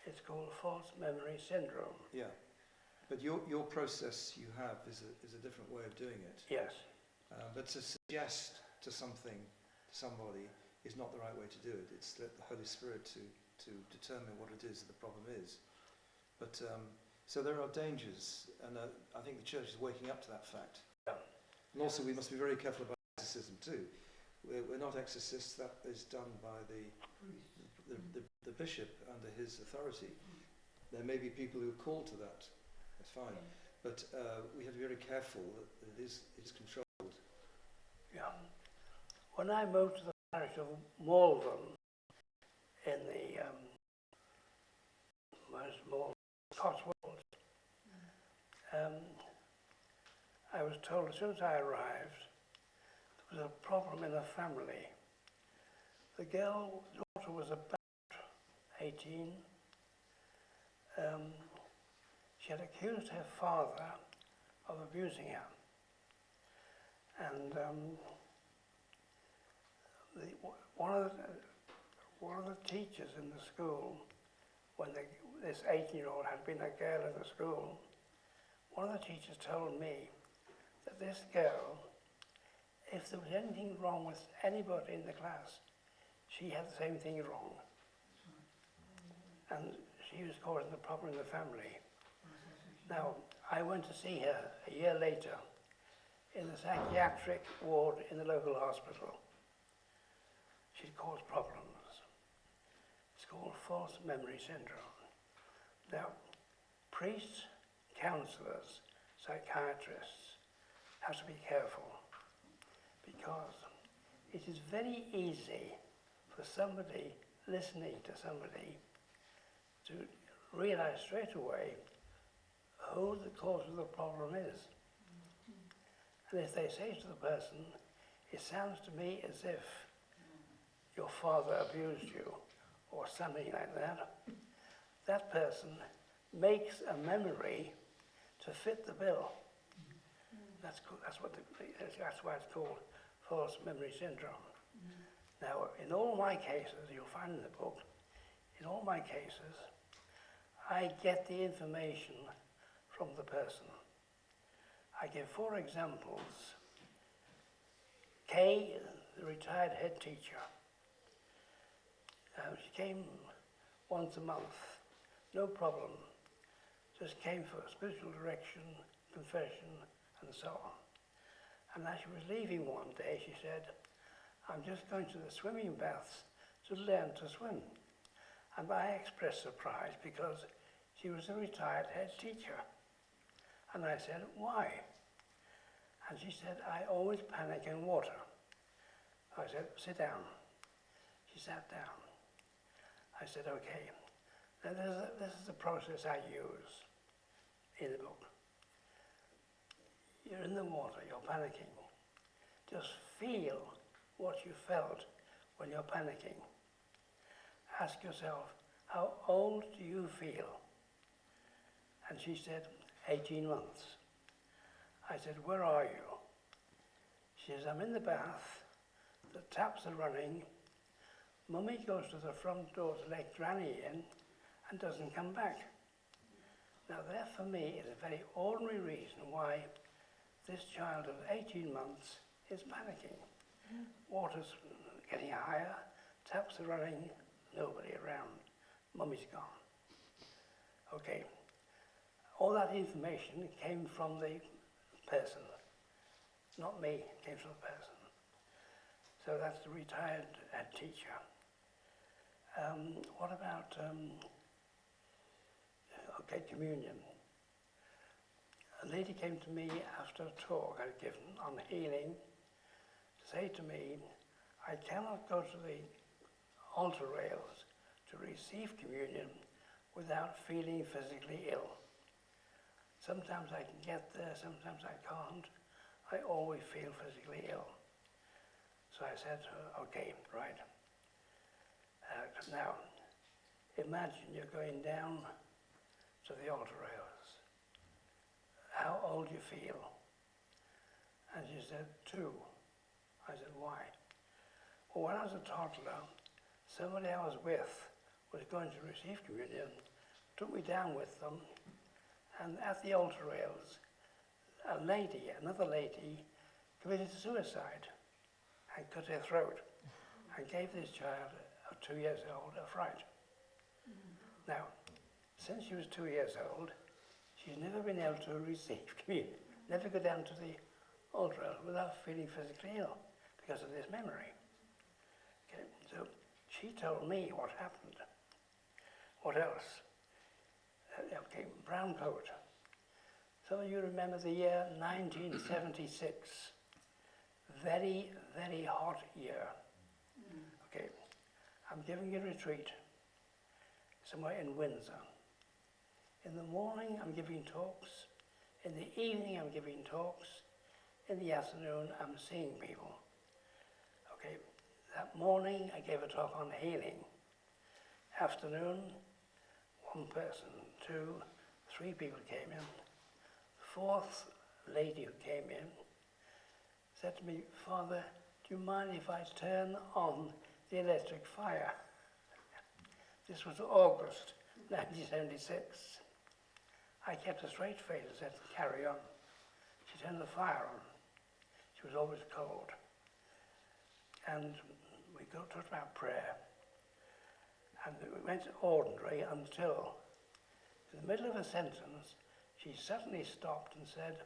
It's called false memory syndrome. Yeah, but your process you have is a different way of doing it. Yes. But to suggest to something, to somebody, is not the right way to do it. It's let the Holy Spirit to determine what it is that the problem is. But so there are dangers, and I think the church is waking up to that fact. Yeah. And also we must be very careful about exorcism too. We're not exorcists. That is done by the bishop under his authority. There may be people who are called to that. That's fine. But we have to be very careful that it is controlled. Yeah. When I moved to the parish of Malvern in the Cotswolds, I was told as soon as I arrived there was a problem in the family. The daughter was about 18. She had accused her father of abusing her. And one of the teachers in the school, when this 18-year-old had been a girl in the school, one of the teachers told me that this girl, if there was anything wrong with anybody in the class, she had the same thing wrong. And she was causing the problem in the family. Now, I went to see her a year later in the psychiatric ward in the local hospital. She'd caused problems. It's called false memory syndrome. Now, priests, counsellors, psychiatrists have to be careful because it is very easy for somebody listening to somebody to realize straight away who the cause of the problem is. And if they say to the person, it sounds to me as if your father abused you, or something like that, that person makes a memory to fit the bill. That's why it's called false memory syndrome. Now, in all my cases, you'll find in the book, in all my cases, I get the information from the person. I give 4 examples. Kay, the retired head teacher, she came once a month, no problem, just came for spiritual direction, confession, and so on. And as she was leaving one day, she said, I'm just going to the swimming baths to learn to swim. And I expressed surprise because she was a retired head teacher. And I said, why? And she said, I always panic in water. I said, sit down. She sat down. I said, okay. Now this is the process I use in the book. You're in the water, you're panicking. Just feel what you felt when you're panicking. Ask yourself, how old do you feel? And she said, 18 months. I said, where are you? She says, I'm in the bath, the taps are running, Mummy goes to the front door to let Granny in and doesn't come back. Now there for me is a very ordinary reason why this child of 18 months is panicking. Water's getting higher, taps are running, nobody around, Mummy's gone. Okay, all that information came from the person, not me, it came from the person. So that's the retired teacher. What about, communion. A lady came to me after a talk I'd given on healing to say to me, I cannot go to the altar rails to receive communion without feeling physically ill. Sometimes I can get there, sometimes I can't. I always feel physically ill. So I said to her, okay, right. Now, imagine you're going down to the altar rails. How old do you feel? And she said, 2. I said, why? Well, when I was a toddler, somebody I was with was going to receive communion, took me down with them, and at the altar rails, another lady, committed suicide and cut her throat and gave this child, 2 years old, a fright. Now, since she was 2 years old, she's never been able to receive communion, never go down to the altar rail without feeling physically ill because of this memory. Okay, so she told me what happened. What else? Okay, brown coat. Some of you remember the year 1976. Very, very hot year. Okay, I'm giving a retreat somewhere in Windsor. In the morning, I'm giving talks. In the evening, I'm giving talks. In the afternoon, I'm seeing people. Okay, that morning, I gave a talk on healing. Afternoon, one person, 2, 3 people came in. The fourth lady who came in said to me, "Father, do you mind if I turn on the electric fire?" This was August 1976. I kept a straight face and said, "Carry on." She turned the fire on. She was always cold. And we talked about prayer. And we went ordinary until, in the middle of a sentence, she suddenly stopped and said,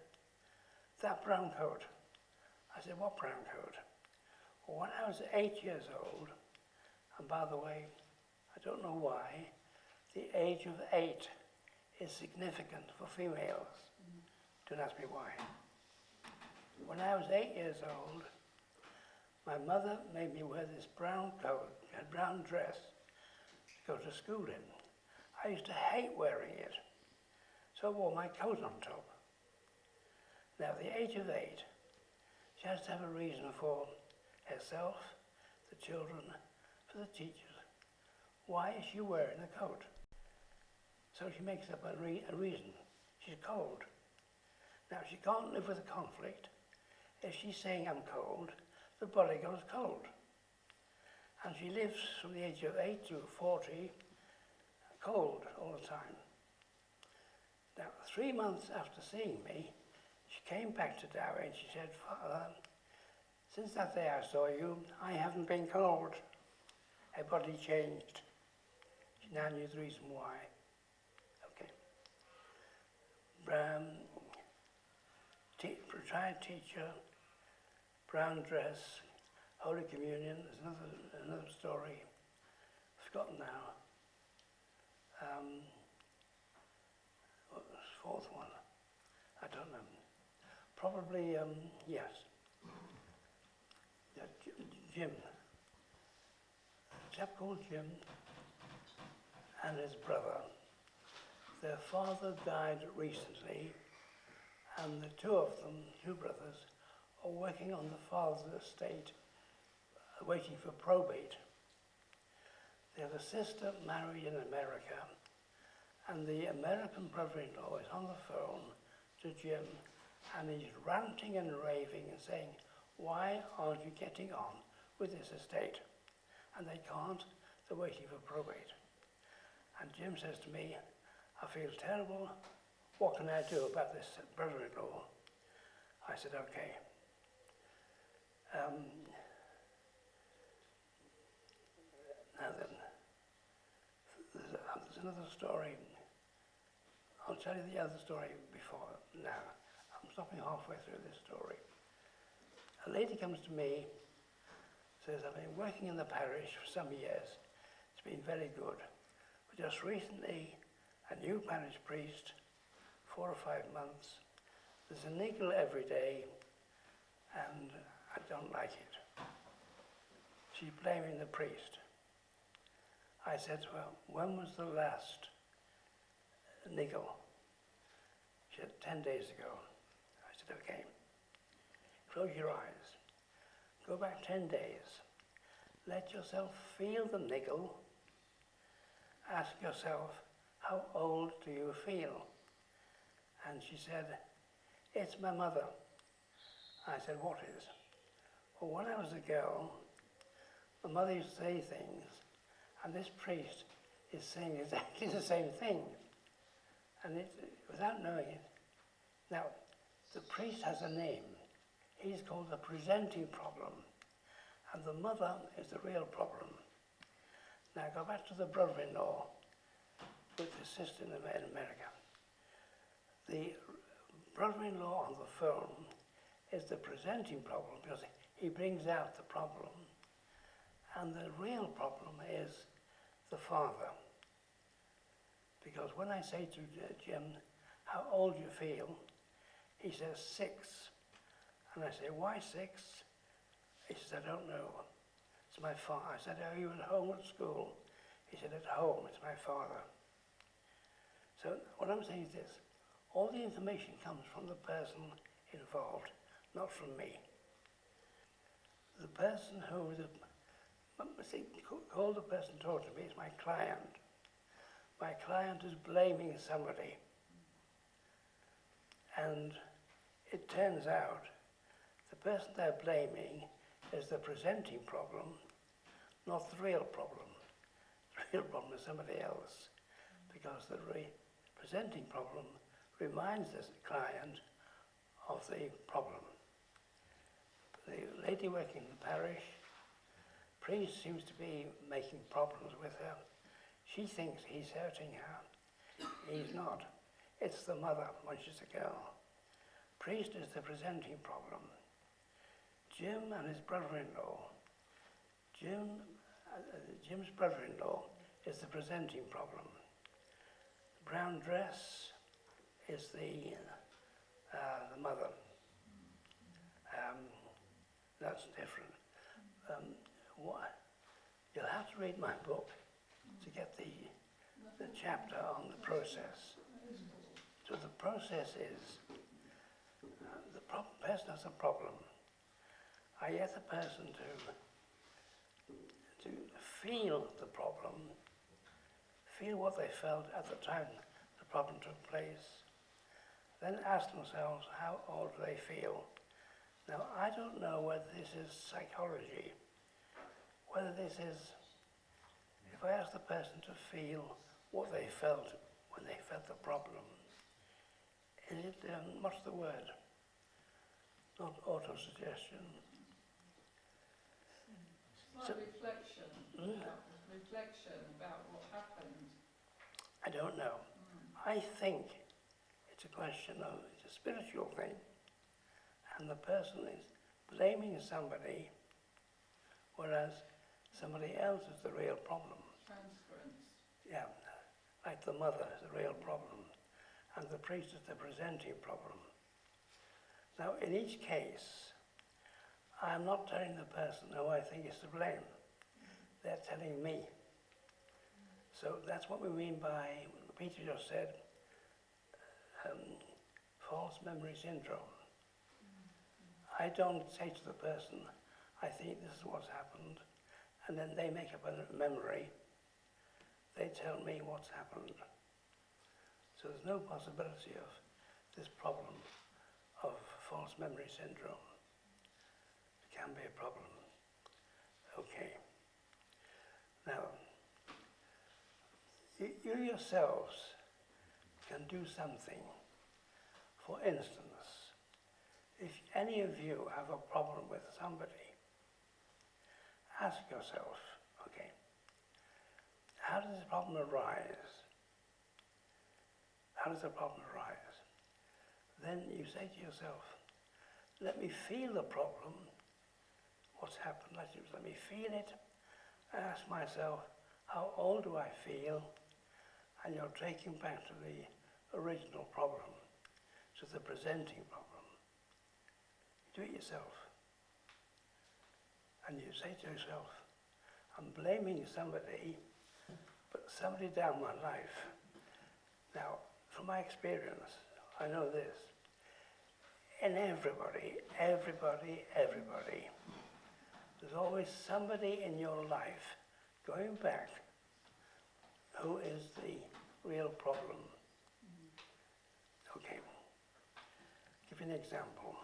"That brown coat." I said, "What brown coat?" Well, when I was 8 years old, and by the way, I don't know why, the age of 8 is significant for females. Don't ask me why. When I was 8 years old, my mother made me wear this brown coat, a brown dress, to go to school in. I used to hate wearing it, so I wore my coat on top. Now, at the age of 8, she has to have a reason for herself, the children, for the teachers. Why is she wearing a coat? So she makes up a reason. She's cold. Now, she can't live with a conflict. If she's saying I'm cold, the body goes cold. And she lives from the age of 8 to 40, cold all the time. Now, 3 months after seeing me, she came back to Dowie and she said, "Father, since that day I saw you, I haven't been cold." Her body changed. She now knew the reason why. Okay. Retired teacher, brown dress, Holy Communion. There's another story, forgotten now. What was the fourth one? I don't know. Probably, yes. Yeah, Jim. A chap called Jim and his brother. Their father died recently, and the two of them, two brothers, are working on the father's estate, waiting for probate. They have a sister married in America, and the American brother-in-law is on the phone to Jim, and he's ranting and raving and saying, "Why aren't you getting on with this estate?" And they can't, they're waiting for probate. And Jim says to me, "I feel terrible, what can I do about this brother-in-law?" I said, "Okay. Now then, there's another story. I'll tell you the other story before now. I'm stopping halfway through this story. A lady comes to me, says, "I've been working in the parish for some years. It's been very good. But just recently, a new parish priest, 4 or 5 months, there's a niggle every day, and I don't like it." She's blaming the priest. I said to her, "When was the last niggle?" She said, 10 days ago. I said, "Okay. Close your eyes. Go back 10 days. Let yourself feel the niggle. Ask yourself, how old do you feel?" And she said, "It's my mother." I said, "What is?" "Well, when I was a girl, my mother used to say things, and this priest is saying exactly the same thing, and without knowing it. Now, the priest has a name. He's called the presenting problem, and the mother is the real problem. Now, go back to the brother-in-law with his sister in America. The brother-in-law on the phone is the presenting problem because he brings out the problem, and the real problem is the father. Because when I say to Jim, how old you feel, he says 6. And I say, why 6? He says, I don't know. It's my father. I said, are you at home at school? He said, at home, it's my father. So what I'm saying is this, all the information comes from the person involved, not from me. The person who, call the person talking to me is my client. My client is blaming somebody. And it turns out the person they're blaming is the presenting problem, not the real problem. The real problem is somebody else, because the presenting problem reminds the client of the problem. The lady working in the parish, priest seems to be making problems with her. She thinks he's hurting her. He's not. It's the mother when she's a girl. Priest is the presenting problem. Jim and his brother-in-law. Jim's brother-in-law is the presenting problem. The brown dress is the mother. That's different. You'll have to read my book to get the chapter on the process. So the process is, the person has a problem. I get the person to feel the problem, feel what they felt at the time the problem took place, then ask themselves how old do they feel. Now, I don't know whether this is psychology, whether this is, if I ask the person to feel what they felt when they felt the problem, is it, what's the word? Not auto-suggestion. It's like reflection about what happened. I don't know. I think it's a question of, it's a spiritual thing, and the person is blaming somebody, whereas somebody else is the real problem. Transference. Yeah, like the mother is the real problem, and the priest is the presenting problem. Now, in each case, I'm not telling the person who I think is to blame. They're telling me. So that's what we mean by, Peter just said, false memory syndrome. I don't say to the person, I think this is what's happened, and then they make up a memory. They tell me what's happened. So there's no possibility of this problem of false memory syndrome. It can be a problem. Okay. Now, you yourselves can do something. For instance, if any of you have a problem with somebody, ask yourself, okay, how does the problem arise? How does the problem arise? Then you say to yourself, let me feel the problem, what's happened, let me feel it, and ask myself, how old do I feel? And you're taking back to the original problem, to the presenting problem. Do it yourself. And you say to yourself, I'm blaming somebody, but somebody down my life. Now, from my experience, I know this. In everybody, there's always somebody in your life going back who is the real problem. Okay, give you an example.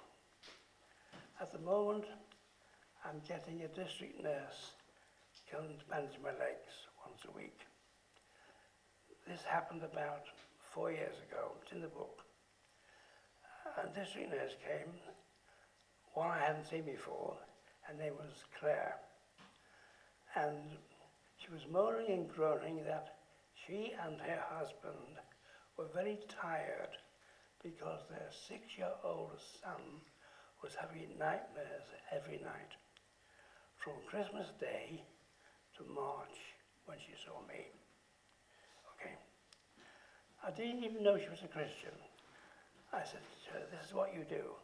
At the moment, I'm getting a district nurse come to manage my legs once a week. this happened about 4 years ago. It's in the book. A district nurse came, one I hadn't seen before. Her name was Claire. And she was moaning and groaning that she and her husband were very tired because their 6-year-old son was having nightmares every night, from Christmas Day to March when she saw me. Okay. I didn't even know she was a Christian. I said to her, this is what you do.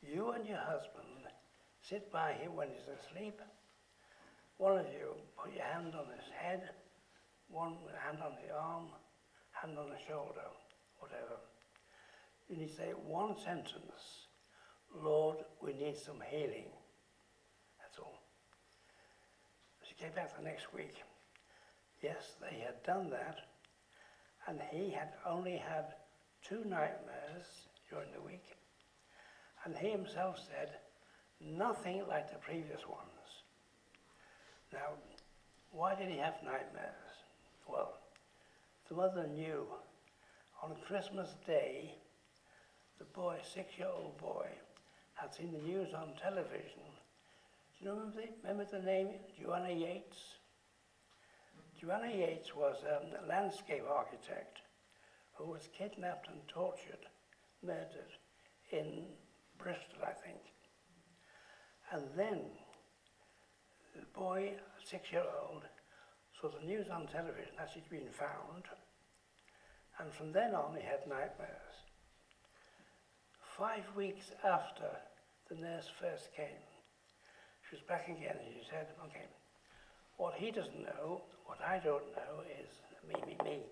You and your husband sit by him when he's asleep. One of you put your hand on his head, one hand on the arm, hand on the shoulder, whatever. And you say one sentence, Lord, we need some healing. That's all. She came back the next week. Yes, they had done that, and he had only had 2 nightmares during the week, and he himself said, nothing like the previous ones. Now, why did he have nightmares? Well, the mother knew. On Christmas Day, the boy, 6-year-old boy, had seen the news on television. Do you remember the name Joanna Yates? Joanna Yates was a landscape architect who was kidnapped and tortured, murdered in Bristol, I think. And then the boy, 6-year-old, saw the news on television that she'd been found, and from then on he had nightmares. 5 weeks after the nurse first came, she was back again and she said, okay, what he doesn't know, what I don't know is me.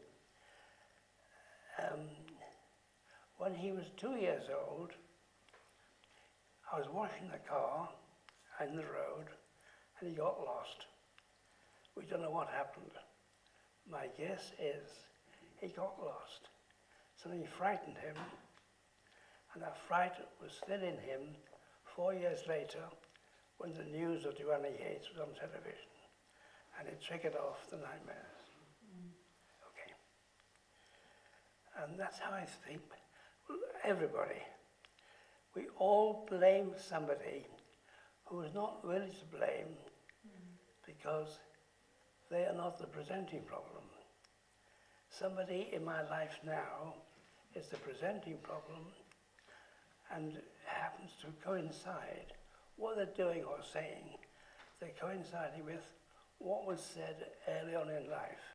When he was 2 years old, I was washing the car in the road and he got lost. We don't know what happened. My guess is he got lost. Something frightened him, and that fright was still in him 4 years later when the news of Joanna Yates was on television, and it triggered off the nightmares. Okay. And that's how I think, everybody, we all blame somebody who is not really to blame because they are not the presenting problem. Somebody in my life now is the presenting problem and happens to coincide what they're doing or saying, they're coinciding with what was said early on in life.